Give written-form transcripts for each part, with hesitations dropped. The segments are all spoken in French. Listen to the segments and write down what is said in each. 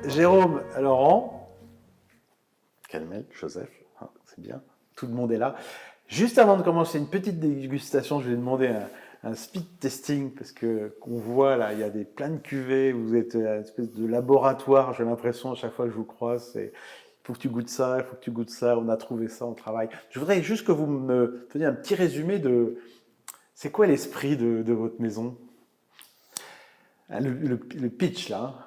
Jérôme, Laurent, Calmel, Joseph, hein, c'est bien, tout le monde est là. Juste avant de commencer une petite dégustation, je vais demander un speed testing parce que qu'on voit là, il y a plein de cuvées, vous êtes une espèce de laboratoire, j'ai l'impression à chaque fois que je vous croise, il faut que tu goûtes ça, il faut que tu goûtes ça, on a trouvé ça, on travaille. Je voudrais juste que vous me donniez un petit résumé de c'est quoi l'esprit de votre maison? Le pitch là. Hein.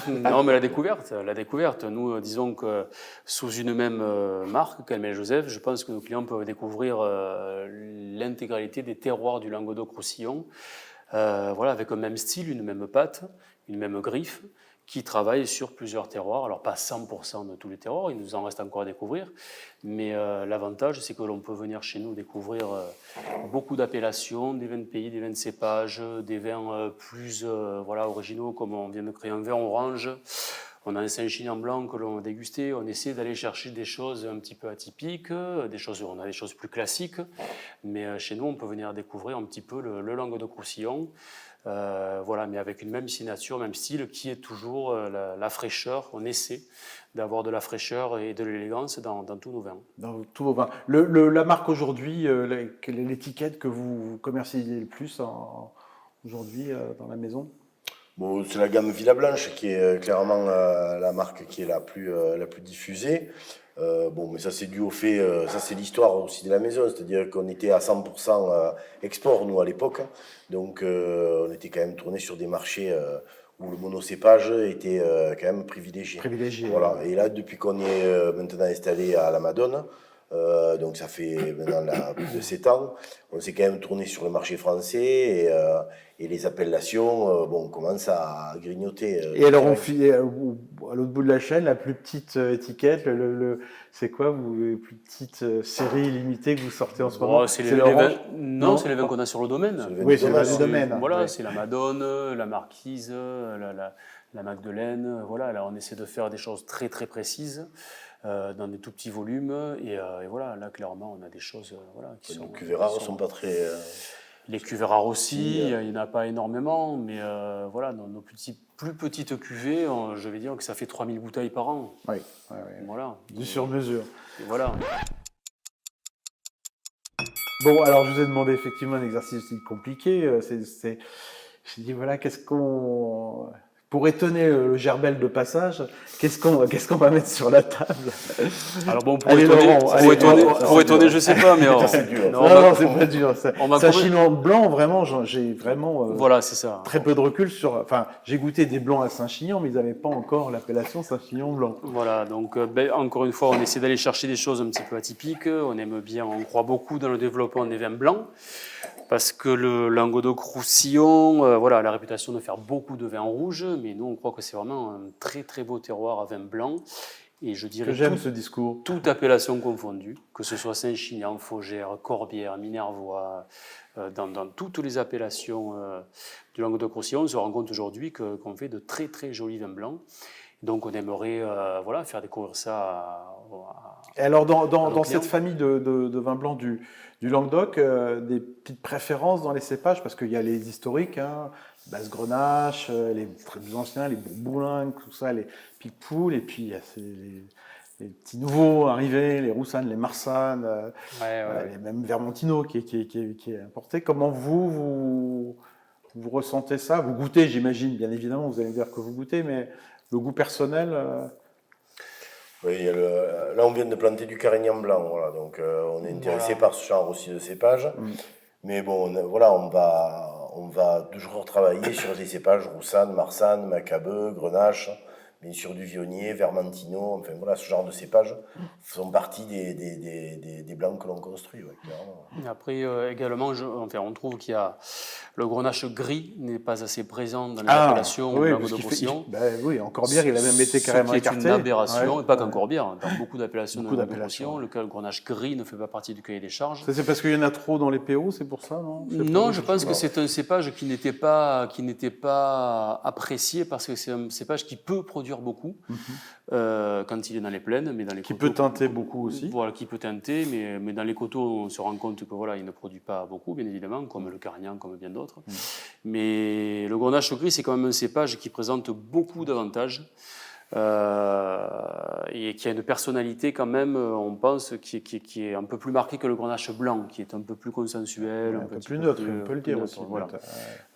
Non, mais la découverte. Nous, disons que sous une même marque, Calmel Joseph, je pense que nos clients peuvent découvrir l'intégralité des terroirs du Languedoc-Roussillon, voilà, avec un même style, une même pâte, une même griffe, qui travaille sur plusieurs terroirs. Alors pas 100% de tous les terroirs, il nous en reste encore à découvrir, mais l'avantage, c'est que l'on peut venir chez nous découvrir beaucoup d'appellations, des vins de pays, des vins de cépage, des vins plus voilà, originaux, comme on vient de créer un vin orange. On a un Saint-Chinian blanc que l'on a dégusté. On essaie d'aller chercher des choses un petit peu atypiques, on a des choses plus classiques. Mais chez nous, on peut venir découvrir un petit peu le Languedoc-Roussillon. Voilà, mais avec une même signature, même style, qui est toujours la fraîcheur. On essaie d'avoir de la fraîcheur et de l'élégance dans tous nos vins. Dans tous vos vins. La marque aujourd'hui, l'étiquette que vous commercialisez le plus aujourd'hui dans la maison? Bon, c'est la gamme Villa Blanche qui est clairement la marque qui est la plus diffusée. Bon, mais ça c'est dû au fait, ça c'est l'histoire aussi de la maison, c'est-à-dire qu'on était à 100% export nous à l'époque, donc on était quand même tourné sur des marchés où le monocépage était quand même privilégié. Voilà. Et là, depuis qu'on est maintenant installé à la Madone, donc ça fait maintenant plus de 7 ans, on s'est quand même tourné sur le marché français et les appellations, bon, on commence à grignoter. Et alors, à l'autre bout de la chaîne, la plus petite étiquette, c'est quoi, les plus petites séries limitées que vous sortez en ce moment? C'est les vins. Non, c'est les vins qu'on a sur le domaine. Oui, c'est le vin du domaine. Voilà, ouais. c'est la Madone, la Marquise, la Magdeleine. Voilà, là, on essaie de faire des choses très très précises. Dans des tout petits volumes et voilà, là clairement on a des choses voilà, qui sont... Les cuvées rares sont pas très... Les cuvées rares aussi, il n'y en a pas énormément, mais voilà, dans nos plus petites cuvées, je vais dire que ça fait 3000 bouteilles par an. Oui, voilà. Du sur-mesure. Et voilà. Bon, alors je vous ai demandé effectivement un exercice aussi compliqué. J'ai dit voilà, pour étonner le gerbel de passage, qu'est-ce qu'on va mettre sur la table? Alors bon, pour allez, étonner, je sais pas, mais c'est dur. Non, c'est pas dur. Saint-Chinian blanc, vraiment, j'ai vraiment voilà, c'est ça. Très peu de recul sur. Enfin, j'ai goûté des blancs à Saint-Chinian, mais ils n'avaient pas encore l'appellation Saint-Chinian blanc. Voilà, donc encore une fois, on essaie d'aller chercher des choses un petit peu atypiques. On aime bien, on croit beaucoup dans le développement des vins blancs. Parce que le Languedoc-Roussillon voilà, a la réputation de faire beaucoup de vins rouges, mais nous on croit que c'est vraiment un très très beau terroir à vin blanc. Et je dirais que j'aime ce discours. Toute appellation confondue, que ce soit Saint-Chinian, Faugère, Corbière, Minervois, dans toutes les appellations du Languedoc-Roussillon, on se rend compte aujourd'hui qu'on fait de très très jolis vins blancs. Donc on aimerait voilà, faire découvrir ça Et alors dans cette famille de vins blancs du Languedoc, des petites préférences dans les cépages, parce qu'il y a les historiques, hein, Basse-Grenache, les très anciens, les Bourboulingues, tout ça, les Picpoul, et puis il y a les petits nouveaux arrivés, les Roussanne, les Marsanne, les mêmes Vermentino qui est importé. Comment vous ressentez ça? Vous goûtez, j'imagine, bien évidemment, vous allez me dire que vous goûtez, mais le goût personnel Oui, là on vient de planter du Carignan blanc, voilà, donc on est intéressé par ce genre aussi de cépage. Mais bon, on va toujours travailler sur des cépages Roussanne, Marsanne, Macabeu, Grenache, bien sûr du Viognier, Vermentino, enfin voilà, ce genre de cépages font partie des blancs que l'on construit, ouais, clairement. Après, également, on trouve qu'il y a le Grenache gris n'est pas assez présent dans les appellations Languedoc-Roussillon. Oui, en Corbière, il a même été carrément écarté. C'est une aberration, et pas qu'en Corbière, dans beaucoup d'appellations de Languedoc-Roussillon, le Grenache gris ne fait pas partie du cahier des charges. C'est parce qu'il y en a trop dans les PO, c'est pour ça, non? Non, je pense que c'est un cépage qui n'était pas apprécié parce que c'est un cépage qui peut produire produire beaucoup quand il est dans les plaines, mais dans les Qui coteaux, peut teinter beaucoup aussi. Voilà, qui peut teinter, mais dans les coteaux, on se rend compte que voilà, il ne produit pas beaucoup, bien évidemment, comme le carignan, comme bien d'autres. Mais le grenache gris, c'est quand même un cépage qui présente beaucoup d'avantages. Et qui a une personnalité quand même, on pense, qui est un peu plus marquée que le grenache blanc, qui est un peu plus consensuel, Un peu plus neutre, on peut le dire aussi. Voilà.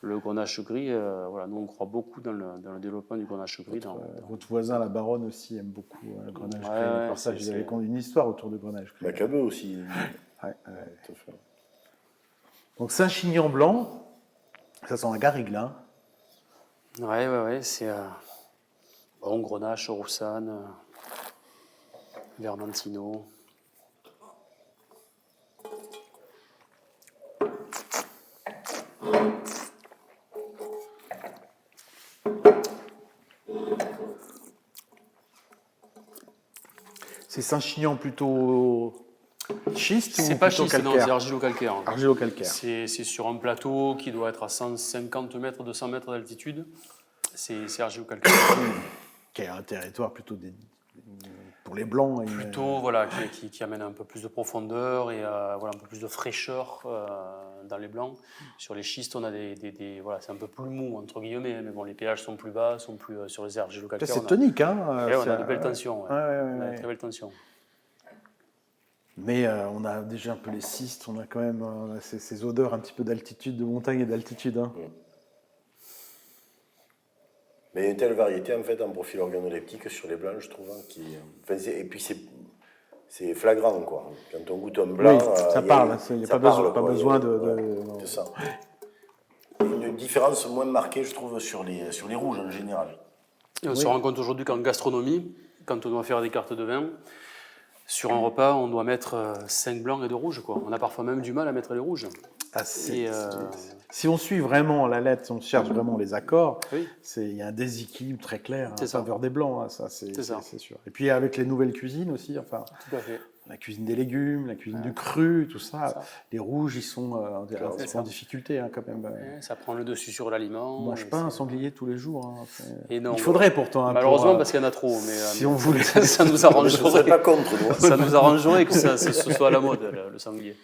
Le grenache gris, voilà, nous on croit beaucoup dans le développement du grenache gris. Votre voisin, la baronne aussi, aime beaucoup le grenache gris. Ouais, Pour ça, il y avait une histoire autour du grenache gris. Macabeu aussi. Ouais. Donc Saint-Chinian blanc, ça sent un garrigue là. Ouais, c'est bon, grenache, roussanne, vermentino. C'est Saint-Chinian plutôt schiste ou C'est pas plutôt schiste, non, calcaire? c'est argilo-calcaire. Argilo-calcaire. C'est sur un plateau qui doit être à 150 mètres, 200 mètres d'altitude. C'est argilo-calcaire. Qui est un territoire plutôt pour les blancs. Plutôt, voilà, qui amène un peu plus de profondeur et voilà, un peu plus de fraîcheur dans les blancs. Sur les schistes, on a voilà, c'est un peu plus mou, entre guillemets, mais bon, les pH sont plus bas, sont plus sur les argilo-calcaires. C'est tonique, hein. On a de belles tensions. Ouais. On a de très belles tensions. Mais on a déjà un peu les cystes, on a quand même ces odeurs un petit peu d'altitude, de montagne et d'altitude. Hein. Mais il y a une telle variété en fait en profil organoleptique sur les blancs, je trouve. Et puis c'est flagrant quoi. Quand on goûte un blanc, oui, ça parle. Il n'y a pas besoin de. C'est ça. Une différence moins marquée, je trouve, sur les rouges en général. Et on se rend compte aujourd'hui qu'en gastronomie, quand on doit faire des cartes de vin, sur un repas, on doit mettre 5 blancs et 2 rouges, quoi. On a parfois même du mal à mettre les rouges. Si on suit vraiment la lettre, si on cherche vraiment les accords, oui. Il y a un déséquilibre très clair en faveur des blancs, hein, ça c'est sûr. Et puis avec les nouvelles cuisines aussi, enfin, tout à fait. La cuisine des légumes, la cuisine du cru, tout ça. Les rouges, ils sont en difficulté quand même. Ça prend le dessus sur l'aliment. On ne mange pas un sanglier tous les jours. Hein. Et non, il faudrait pourtant. Malheureusement, parce qu'il y en a trop. Mais, si on voulait, ça nous arrangerait. Je ne serais pas contre, moi. Ça nous arrangerait que ce soit à la mode, le sanglier.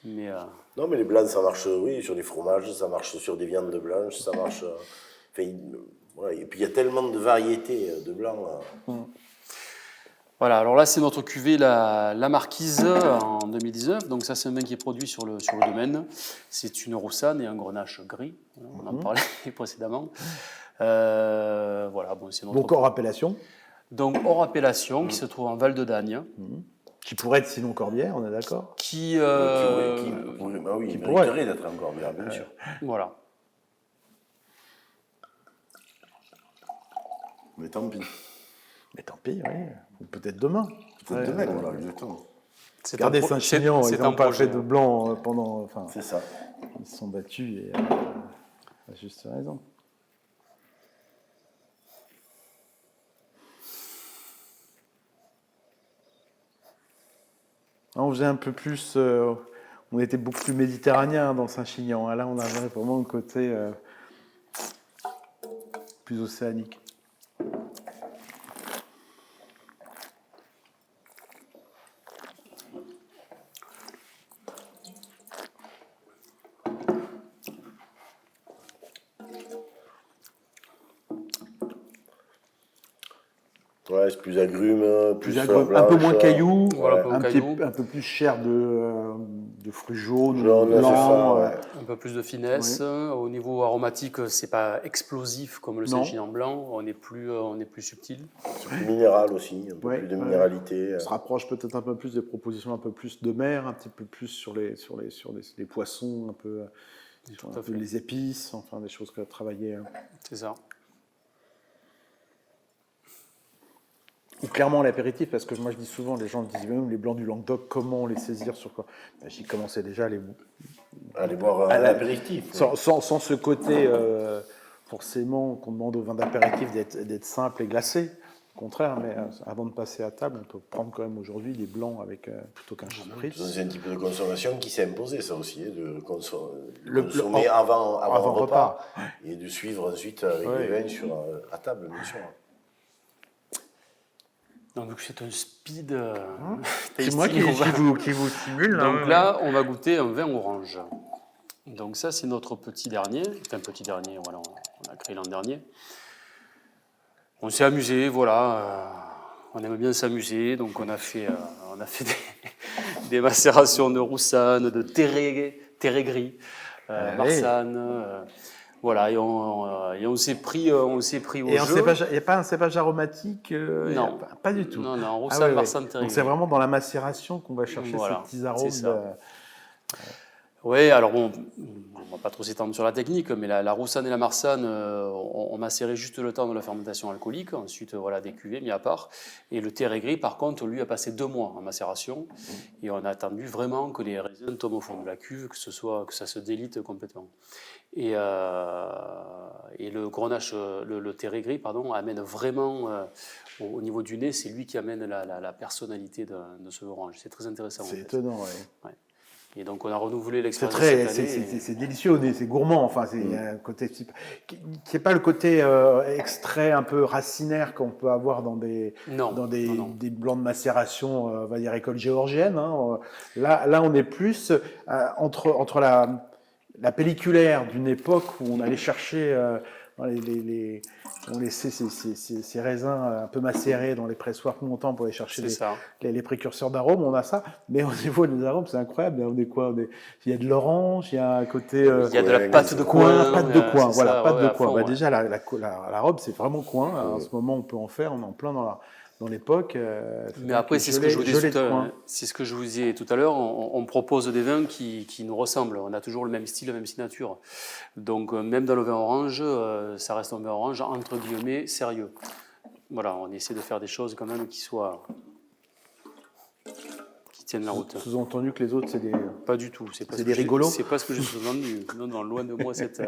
Mais, non, mais les blancs, ça marche, oui, sur les fromages, ça marche sur des viandes blanches, ça marche. Voilà. Et puis il y a tellement de variétés de blancs. Voilà, alors là, c'est notre cuvée La Marquise en 2019. Donc ça, c'est un vin qui est produit sur le domaine. C'est une roussanne et un grenache gris. On en parlait précédemment. Voilà, bon, c'est notre... Donc hors appellation. Donc hors appellation, qui se trouve en Val de Dagne. Qui pourrait être sinon Corbière, on est d'accord. Qui mériterait d'être un Corbière, bien sûr. Voilà. Mais tant pis. Mais tant pis, oui. Ou peut-être demain. Peut-être demain, voilà, exactement. Regardez Saint-Chinian, ils n'ont pas fait de blanc pendant... c'est ça. Ils se sont battus et à juste raison. On faisait un peu plus... on était beaucoup plus méditerranéen dans le Saint-Chinian. Là, on avait vraiment un côté plus océanique. Ouais, c'est plus agrumes, un peu moins cailloux, voilà, un peu plus chair de fruits jaunes, blancs. Un peu plus de finesse. Oui. Au niveau aromatique, c'est pas explosif comme le Saint-Chinian blanc. On est plus subtil. C'est plus minéral aussi, un peu plus de minéralité. On se rapproche peut-être un peu plus des propositions un peu plus de mer, un petit peu plus sur les poissons, un peu les épices, enfin des choses que travailler. C'est ça. Ou clairement l'apéritif, parce que moi je dis souvent, les gens me disent même les blancs du Languedoc, comment les saisir sur quoi? J'y commençais déjà à les boire à l'apéritif. Sans ce côté forcément qu'on demande au vin d'apéritif d'être simple et glacé. Au contraire, mais avant de passer à table, on peut prendre quand même aujourd'hui des blancs avec plutôt qu'un spritz. C'est un type de consommation qui s'est imposé, ça aussi, de consommer avant repas et de suivre ensuite avec des vins à table, bien sûr. Donc c'est un speed C'est moi tasting, qui vous stimule. Donc là, on va goûter un vin orange. Donc ça, c'est notre petit dernier. C'est un petit dernier, voilà, on a créé l'an dernier. On s'est amusé, voilà. On aime bien s'amuser, donc on a fait des macérations de roussanne, de terré gris, marsanne. Voilà, et on s'est pris au jeu. Il n'y a pas un cépage aromatique Non. Pas du tout. Non, roussanne, marsanne, terré Donc gris. c'est vraiment dans la macération qu'on va chercher ces petits arômes. Oui, alors bon, on ne va pas trop s'étendre sur la technique, mais la roussanne et la marsanne, on macérait juste le temps de la fermentation alcoolique, ensuite voilà, des cuvées mis à part. Et le terré gris, par contre, lui a passé 2 mois en macération, et on a attendu vraiment que les raisins tombent au fond de la cuve, que ça se délite complètement. Et le grenache, le terré gris, pardon, amène vraiment au niveau du nez, c'est lui qui amène la personnalité de ce orange. C'est très intéressant. C'est étonnant, oui. Ouais. Et donc on a renouvelé l'expérience cette année. C'est délicieux au nez, c'est gourmand. Enfin, c'est un côté qui n'est pas le côté extrait un peu racinaire qu'on peut avoir dans des blancs de macération, on va dire école géorgienne. Hein. Là, on est plus entre la pelliculaire d'une époque où on allait chercher on laissait ces raisins un peu macérés dans les pressoirs plus longtemps pour aller chercher les précurseurs d'arômes. On a ça, mais au niveau des arômes, c'est incroyable. On est quoi? Il y a de l'orange, il y a un côté. Il y a de la pâte de coin. Pâte de coin, voilà, pâte de coin. Fond, déjà, la robe, c'est vraiment coin. En ce moment, on peut en faire. On est en plein dans l'époque. Mais après, c'est ce que je vous disais tout à l'heure. On propose des vins qui nous ressemblent. On a toujours le même style, la même signature. Donc, même dans le vin orange, ça reste un vin orange entre guillemets sérieux. Voilà, on essaie de faire des choses quand même qui tiennent la route. Sous-entendu que les autres, c'est des. Pas du tout. C'est des rigolos. C'est pas ce que j'ai sous-entendu. Non, loin de moi cette.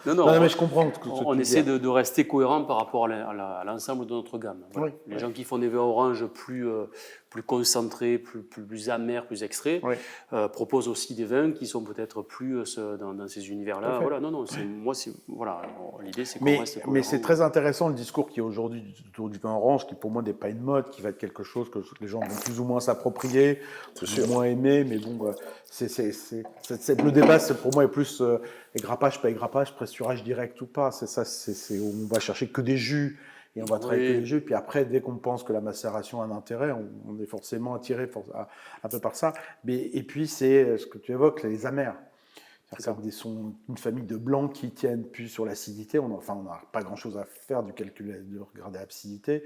Non, mais je comprends. On essaie de rester cohérent par rapport à l'ensemble de notre gamme. Voilà. Les gens qui font des vins oranges plus concentrés, plus amers, plus extraits, proposent aussi des vins qui sont peut-être plus dans ces univers-là. Voilà, l'idée c'est qu'on reste cohérent. Mais c'est très intéressant le discours qui est aujourd'hui autour du vin orange, qui pour moi n'est pas une mode, qui va être quelque chose que les gens vont plus ou moins s'approprier, plus ou moins aimer, mais bon, le débat pour moi est plus égrappage, pas égrappage, pressurage direct ou pas. C'est ça, on va chercher que des jus. Et on va travailler que les jus, puis après, dès qu'on pense que la macération a un intérêt, on est forcément attiré un peu par ça. Et puis, c'est ce que tu évoques, les amers. Ils sont une famille de blancs qui tiennent plus sur l'acidité. On n'a pas grand-chose à faire du calcul de regarder l'acidité.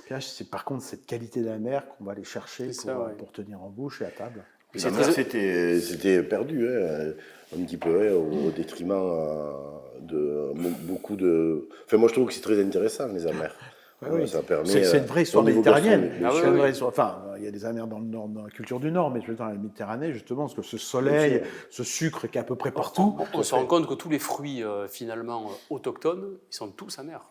Puis là, c'est par contre cette qualité d'amer qu'on va aller chercher pour tenir en bouche et à table. C'était perdu, un petit peu, au détriment de beaucoup de. Enfin, moi, je trouve que c'est très intéressant, les amers. Ça permet. C'est une vraie histoire méditerranéenne. Il y a des amers dans la culture du Nord, mais je veux dire, dans la Méditerranée, justement, parce que ce soleil, ce sucre qui est à peu près partout. On se rend compte que tous les fruits, finalement, autochtones, ils sont tous amers.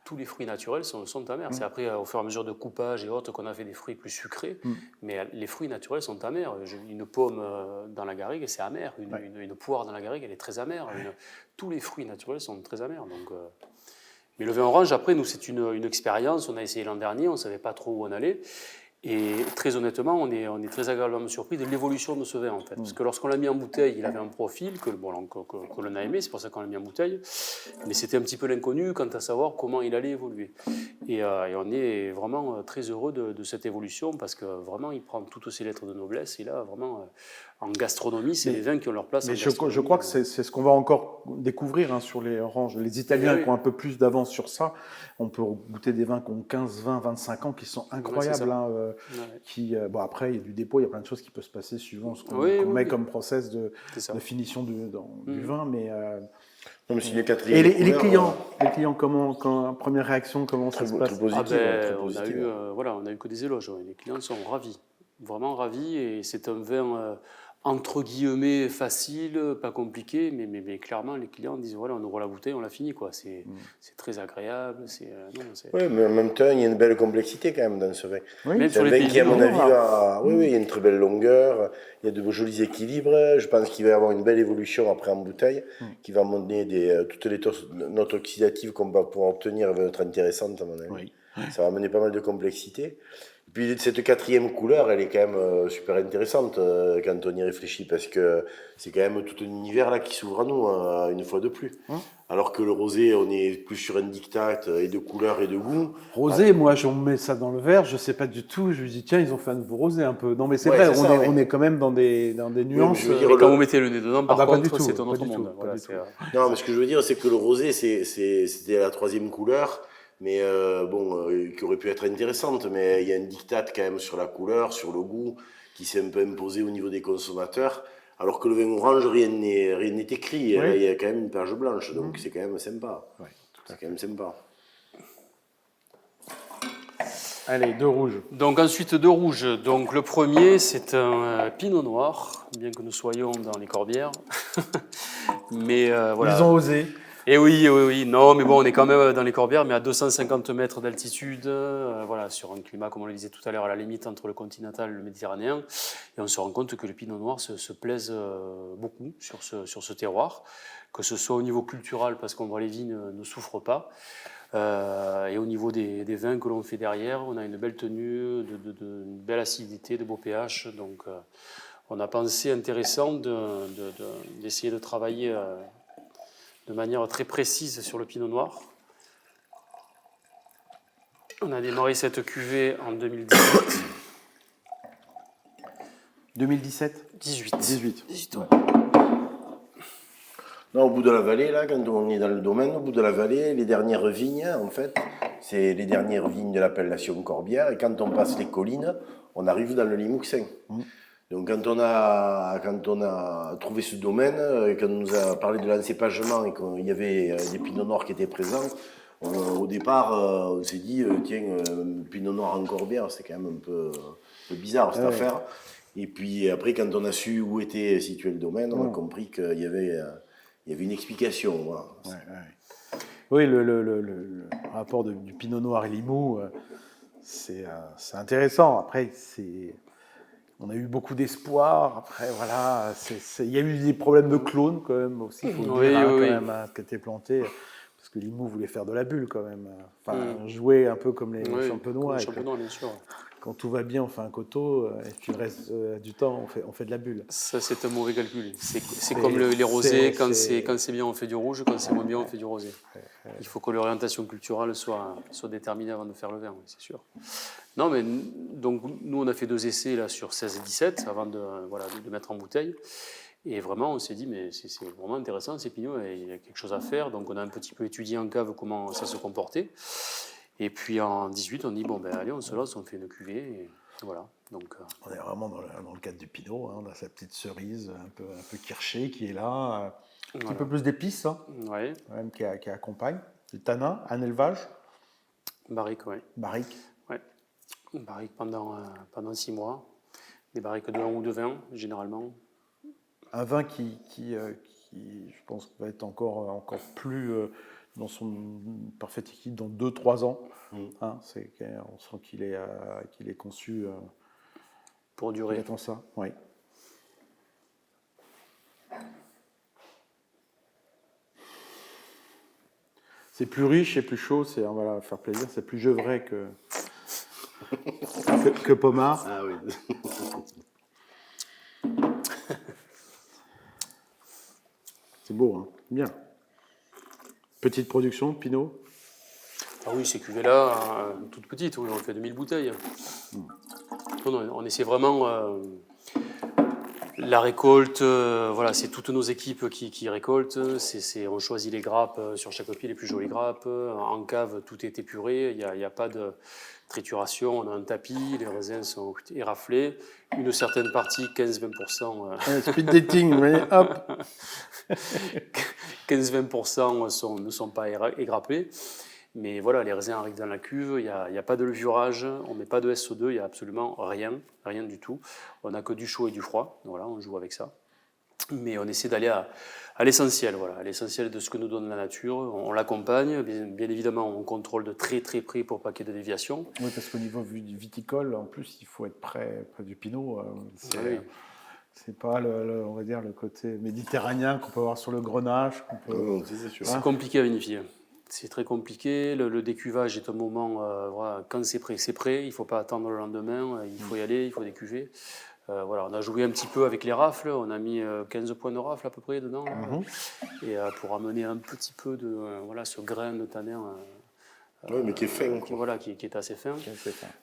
Tous les fruits naturels sont amers. C'est après, au fur et à mesure de coupage et autres, qu'on a fait des fruits plus sucrés. Mais les fruits naturels sont amers. Une pomme dans la garrigue, c'est amer. Une poire dans la garrigue, elle est très amère. Tous les fruits naturels sont très amers. Donc, mais le vin orange, après, nous, c'est une expérience. On a essayé l'an dernier, on ne savait pas trop où on allait. Et très honnêtement, on est très agréablement surpris de l'évolution de ce vin, en fait. Parce que lorsqu'on l'a mis en bouteille, il avait un profil que l'on a aimé, c'est pour ça qu'on l'a mis en bouteille. Mais c'était un petit peu l'inconnu quant à savoir comment il allait évoluer. Et on est vraiment très heureux de cette évolution, parce que vraiment, il prend toutes ses lettres de noblesse. Et là, vraiment, en gastronomie, c'est les vins qui ont leur place. Mais je crois que c'est ce qu'on va encore découvrir sur les oranges. Les Italiens qui ont un peu plus d'avance sur ça, on peut goûter des vins qui ont 15, 20, 25 ans, qui sont incroyables. Après, il y a du dépôt, il y a plein de choses qui peuvent se passer suivant ce qu'on met comme process de finition du vin. Mais, et les clients, première réaction, comment ça se passe? On a eu que des éloges. Les clients sont ravis, vraiment ravis. Et c'est un vin entre guillemets facile, pas compliqué, mais clairement les clients disent voilà, on ouvre la bouteille, on l'a fini, quoi. C'est très agréable. Oui, mais en même temps, il y a une belle complexité quand même dans ce vin. Même sur les pays qui, à mon avis, il y a une très belle longueur, il y a de jolis équilibres. Je pense qu'il va y avoir une belle évolution après en bouteille, qui va mener toutes les notes oxydatives qu'on va pouvoir obtenir, va être intéressante à mon avis. Ça va amener pas mal de complexité. Et puis cette quatrième couleur, elle est quand même super intéressante quand on y réfléchit, parce que c'est quand même tout un univers là qui s'ouvre à nous une fois de plus. Alors que le rosé, on est plus sur un diktat et de couleurs et de goût. Rosé, moi, on met ça dans le verre, je sais pas du tout. Je me dis, tiens, ils ont fait un nouveau rosé un peu. Non, mais c'est Ouais, vrai, c'est ça, on est quand même dans des nuances. je veux dire, Et quand vous mettez le nez dedans, par pas du contre, tout, c'est un pas autre du tout, monde. pas Voilà, du c'est, tout. Non, mais ce que je veux dire, c'est que le rosé, c'était la troisième couleur, mais qui aurait pu être intéressante, mais il y a un diktat quand même sur la couleur, sur le goût, qui s'est un peu imposé au niveau des consommateurs, alors que le vin orange, rien n'est écrit, Oui. il y a quand même une page blanche, donc c'est quand même sympa. Ouais, C'est quand même sympa. Allez, 2 rouges. Donc ensuite deux rouges. Donc le premier c'est un pinot noir, bien que nous soyons dans les Corbières. Mais voilà. Ils ont osé. Et oui, oui, oui. Non, mais bon, on est quand même dans les Corbières, mais à 250 mètres d'altitude, voilà, sur un climat, comme on le disait tout à l'heure, à la limite entre le continental et le méditerranéen. Et on se rend compte que le pinot noir se plaise beaucoup sur ce terroir, que ce soit au niveau culturel, parce qu'on voit les vignes ne souffrent pas. Et au niveau des vins que l'on fait derrière, on a une belle tenue, une belle acidité, de beaux pH. Donc, on a pensé intéressant d'essayer de travailler de manière très précise sur le pinot noir. On a démarré cette cuvée en 2018. 2017 18. 18. Ouais. Non, au bout de la vallée, là, quand on est dans le domaine, au bout de la vallée, les dernières vignes, en fait, c'est les dernières vignes de l'appellation Corbière. Et quand on passe les collines, on arrive dans le Limousin. Donc quand on a trouvé ce domaine, quand on nous a parlé de l'encépagement et qu'il y avait des pinots noirs qui étaient présents, au départ, on s'est dit, tiens, pinot noir en Corbière, c'est quand même un peu bizarre cette affaire. Et puis après, quand on a su où était situé le domaine, on a compris qu'il y avait une explication. Voilà. Oui, le rapport du Pinot Noir et Limoux, c'est intéressant. Après, on a eu beaucoup d'espoir. Après, voilà, il y a eu des problèmes de clones quand même aussi, il faut le dire, quand même, qui étaient plantés. Parce que Limoux voulait faire de la bulle quand même. Enfin, jouer un peu comme les champenois. Les champenois, bien sûr. Quand tout va bien, on fait un coteau, et puis le reste du temps, on fait de la bulle. Ça, c'est un mauvais calcul. C'est comme les rosés, quand c'est bien, on fait du rouge, quand c'est moins bien, on fait du rosé. Il faut que l'orientation culturelle soit déterminée avant de faire le vin, oui, c'est sûr. Non, mais donc, nous, on a fait 2 essais là, sur 16 et 17 avant de mettre en bouteille. Et vraiment, on s'est dit, mais c'est vraiment intéressant, ces pinots, il y a quelque chose à faire. Donc, on a un petit peu étudié en cave comment ça se comportait. Et puis en 18, on dit, bon, ben allez, on se lance, on fait une cuvée. Et voilà. Donc, on est vraiment dans le cadre du pinot, hein, dans sa petite cerise un peu kirschée qui est là. Un petit peu plus d'épices, hein, quand même, qui accompagne. Du tanin, un élevage. Barrique, oui. Barrique. Ouais. Barrique pendant 6 mois. Des barriques de 1 ou de 20, généralement. Un vin qui je pense, va être encore plus dans son parfait équilibre dans 2-3 ans. Hein, on sent qu'il est conçu pour durer. Attends ça, oui. C'est plus riche et plus chaud, on va faire plaisir, c'est plus gevrey que pommard. Ah oui. C'est beau, hein, bien. Petite production, Pinot. Ah oui, ces cuvées-là, toutes petites, oui, on fait 2000 bouteilles. On essaie vraiment la récolte, voilà, c'est toutes nos équipes qui récoltent. On choisit les grappes sur chaque pied, les plus jolies grappes. En cave, tout est épuré, il n'y a pas de trituration, on a un tapis, les raisins sont éraflés. Une certaine partie, 15-20%. Speed dating, oui, hop. 15-20% ne sont pas égrappés. Mais voilà, les raisins arrivent dans la cuve, il n'y a pas de levurage, on ne met pas de SO2, il n'y a absolument rien du tout. On n'a que du chaud et du froid, voilà, on joue avec ça. Mais on essaie d'aller à l'essentiel, voilà, à l'essentiel de ce que nous donne la nature. On l'accompagne, bien évidemment, on contrôle de très très près pour pas qu'il y ait de déviation. Oui, parce qu'au niveau viticole, en plus, il faut être près du pinot. C'est pas on va dire, le côté méditerranéen qu'on peut avoir sur le Grenache. C'est sûr. C'est compliqué à vinifier. C'est très compliqué. Le décuvage est un moment, voilà, quand c'est prêt, c'est prêt. Il ne faut pas attendre le lendemain. Il faut y aller, il faut décuver. Voilà, on a joué un petit peu avec les rafles. On a mis 15 points de rafle à peu près dedans. Et pour amener un petit peu de voilà, ce grain de tanin. Oui, mais qui est fin. Qui, voilà, qui est assez fin.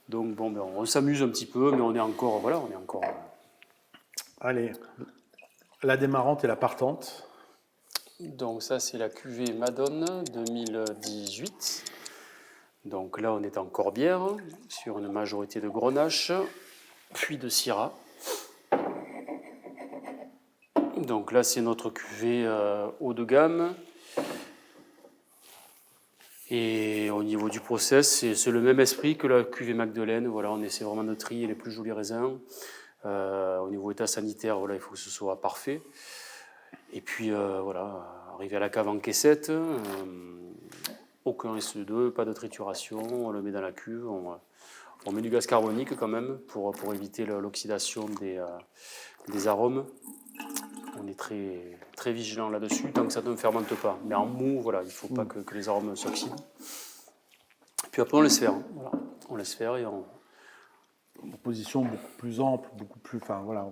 Donc bon, ben, on s'amuse un petit peu, mais on est encore. Voilà, on est encore. Allez, la démarrante et la partante. Donc ça, c'est la cuvée Madone 2018. Donc là, on est en Corbière, sur une majorité de Grenache, puis de Syrah. Donc là, c'est notre cuvée haut de gamme. Et au niveau du process, c'est le même esprit que la cuvée Magdeleine. Voilà, on essaie vraiment de trier les plus jolis raisins. Au niveau état sanitaire, voilà, il faut que ce soit parfait. Et puis voilà, arriver à la cave en caissette, aucun SE2, pas de trituration, on le met dans la cuve, on met du gaz carbonique quand même pour éviter l'oxydation des arômes. On est très, très vigilant là-dessus, tant que ça ne fermente pas. Mais en mou, voilà, il ne faut pas que les arômes s'oxydent. Puis après, on laisse faire. Voilà. On laisse faire et on... Position beaucoup plus ample, beaucoup plus... Enfin, voilà.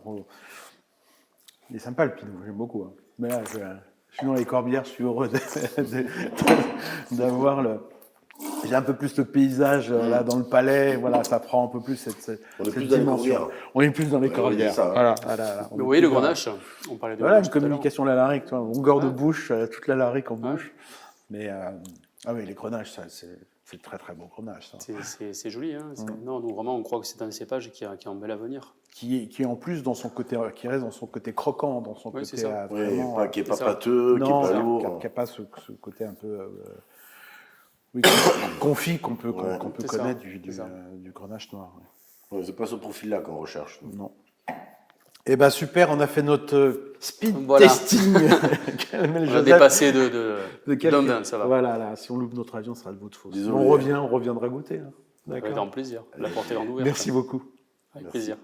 Il est sympa, le Pinot, j'aime beaucoup. Hein. Mais là, je suis dans les Corbières, je suis heureux d'avoir le... J'ai un peu plus le paysage là dans le palais, voilà, ça prend un peu plus cette dimension. On est plus dans les Corbières. Voilà. Mais vous voyez le Grenache, on parlait de voilà, Grenache une communication larique, longueur de bouche, toute la larique en bouche. Mais ah oui, les Grenaches, c'est très très beau Grenache. C'est joli, hein. Non, nous vraiment on croit que c'est un cépage qui a un bel avenir. Qui en plus dans son côté, qui reste dans son côté croquant, dans son côté vraiment, qui est pas pâteux, qui est pas lourd, qui a pas ce côté un peu confit qu'on peut connaître du Grenache noir. Ouais, c'est pas ce profil-là qu'on recherche. Non. Eh ben super, on a fait notre speed testing. On a dépassé d'un, ça va. Voilà, là, si on loupe notre avion, ça sera de votre faute. Désolé. On reviendra goûter. Hein. Avec grand plaisir. La porte est grande ouverte. Merci beaucoup. Avec plaisir.